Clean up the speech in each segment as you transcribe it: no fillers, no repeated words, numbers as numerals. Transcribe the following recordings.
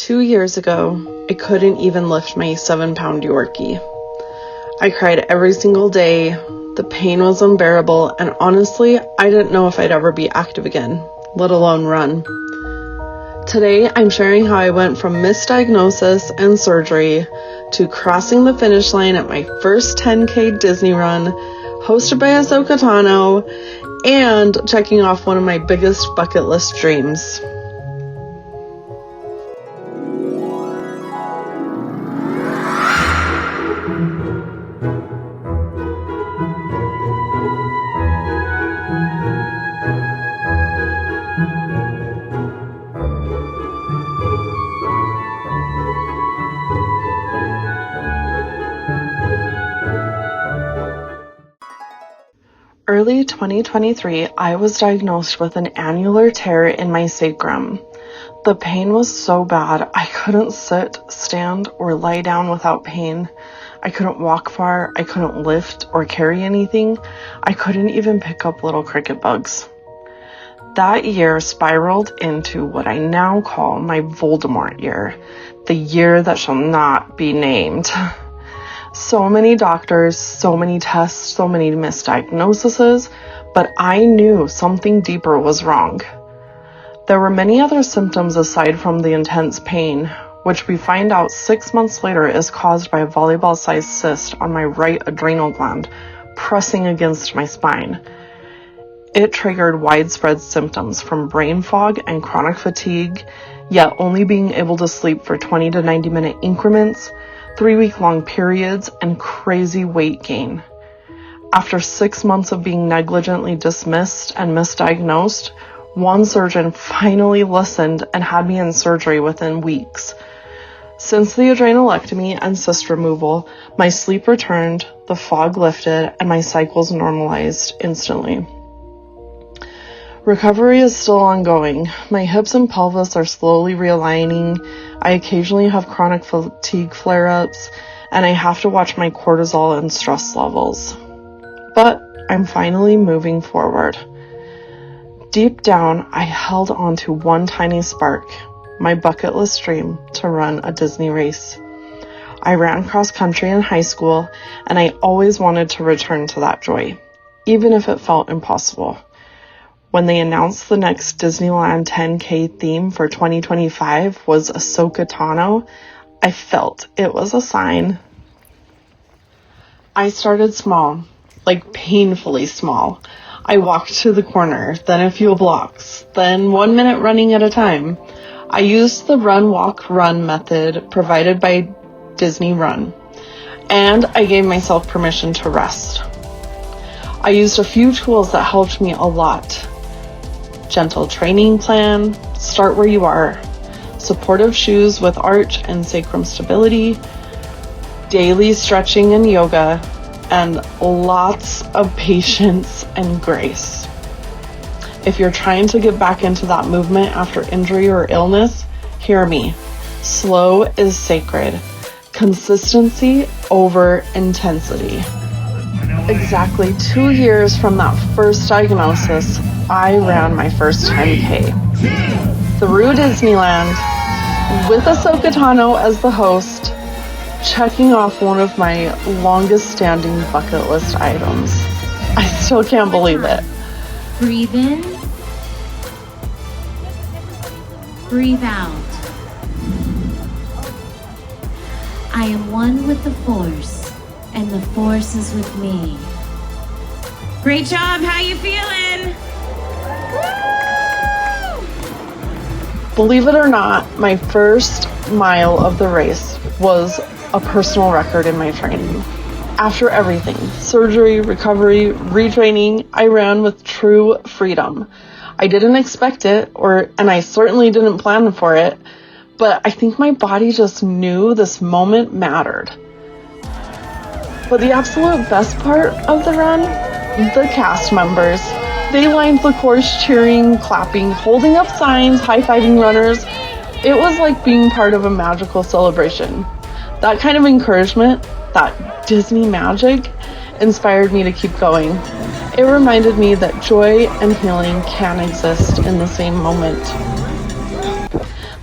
2 years ago, I couldn't even lift my 7-pound Yorkie. I cried every single day. The pain was unbearable, and honestly, I didn't know if I'd ever be active again, let alone run. Today, I'm sharing how I went from misdiagnosis and surgery to crossing the finish line at my first 10K Disney run, hosted by Ahsoka Tano, and checking off one of my biggest bucket list dreams. Early 2023, I was diagnosed with an annular tear in my sacrum. The pain was so bad, I couldn't sit, stand, or lie down without pain. I couldn't walk far, I couldn't lift or carry anything. I couldn't even pick up little cricket bugs. That year spiraled into what I now call my Voldemort year, the year that shall not be named. So many doctors, so many tests, so many misdiagnoses, but I knew something deeper was wrong. There were many other symptoms aside from the intense pain, which we find out 6 months later is caused by a volleyball-sized cyst on my right adrenal gland, pressing against my spine. It triggered widespread symptoms from brain fog and chronic fatigue, yet only being able to sleep for 20 to 90-minute increments, 3-week-long periods, and crazy weight gain. After 6 months of being negligently dismissed and misdiagnosed, one surgeon finally listened and had me in surgery within weeks. Since the adrenalectomy and cyst removal, my sleep returned, the fog lifted, and my cycles normalized instantly. Recovery is still ongoing. My hips and pelvis are slowly realigning. I occasionally have chronic fatigue flare-ups, and I have to watch my cortisol and stress levels. But I'm finally moving forward. Deep down, I held on to one tiny spark, my bucket list dream to run a Disney race. I ran cross country in high school, and I always wanted to return to that joy, even if it felt impossible. When they announced the next Disneyland 10K theme for 2025 was Ahsoka Tano, I felt it was a sign. I started small, like painfully small. I walked to the corner, then a few blocks, then 1 minute running at a time. I used the run, walk, run method provided by Disney Run, and I gave myself permission to rest. I used a few tools that helped me a lot. Gentle training plan, start where you are, supportive shoes with arch and sacrum stability, daily stretching and yoga, and lots of patience and grace. If you're trying to get back into that movement after injury or illness, hear me. Slow is sacred. Consistency over intensity. Exactly 2 years from that first diagnosis, I ran my first 10K. Through Disneyland, with Ahsoka Tano as the host, checking off one of my longest standing bucket list items. I still can't believe it. Breathe in. Breathe out. I am one with the Force, and the Force is with me. Great job, how you feeling? Believe it or not, my first mile of the race was a personal record in my training. After everything, surgery, recovery, retraining, I ran with true freedom. I didn't expect it, and I certainly didn't plan for it, but I think my body just knew this moment mattered. But the absolute best part of the run, the cast members. They lined the course cheering, clapping, holding up signs, high-fiving runners. It was like being part of a magical celebration. That kind of encouragement, that Disney magic, inspired me to keep going. It reminded me that joy and healing can exist in the same moment.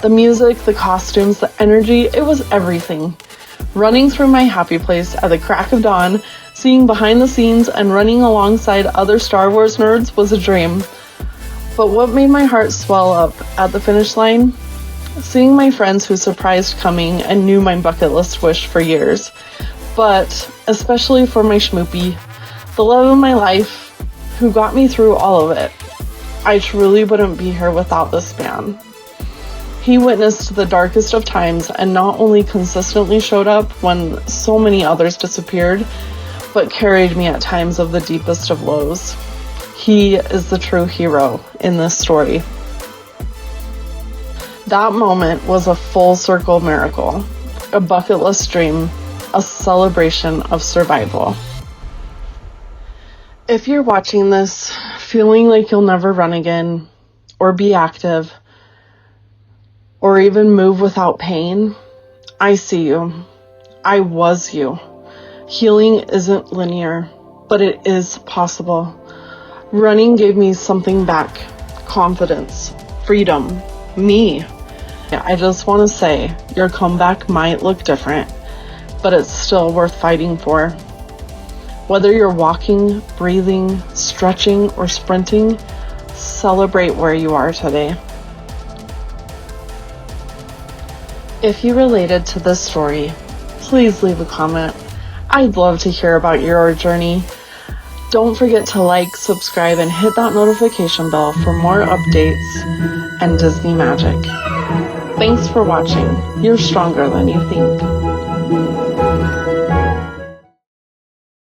The music, the costumes, the energy, it was everything. Running through my happy place at the crack of dawn, seeing behind the scenes and running alongside other Star Wars nerds was a dream. But what made my heart swell up at the finish line? Seeing my friends who surprised coming and knew my bucket list wish for years. But especially for my schmoopy, the love of my life, who got me through all of it. I truly wouldn't be here without this man. He witnessed the darkest of times and not only consistently showed up when so many others disappeared, but carried me at times of the deepest of lows. He is the true hero in this story. That moment was a full circle miracle, a bucket list dream, a celebration of survival. If you're watching this, feeling like you'll never run again, or be active, or even move without pain, I see you. I was you. Healing isn't linear, but it is possible. Running gave me something back. Confidence, freedom, me. I just want to say, your comeback might look different, but it's still worth fighting for. Whether you're walking, breathing, stretching, or sprinting, celebrate where you are today. If you related to this story, please leave a comment. I'd love to hear about your journey. Don't forget to like, subscribe, and hit that notification bell for more updates and Disney magic. Thanks for watching. You're stronger than you think.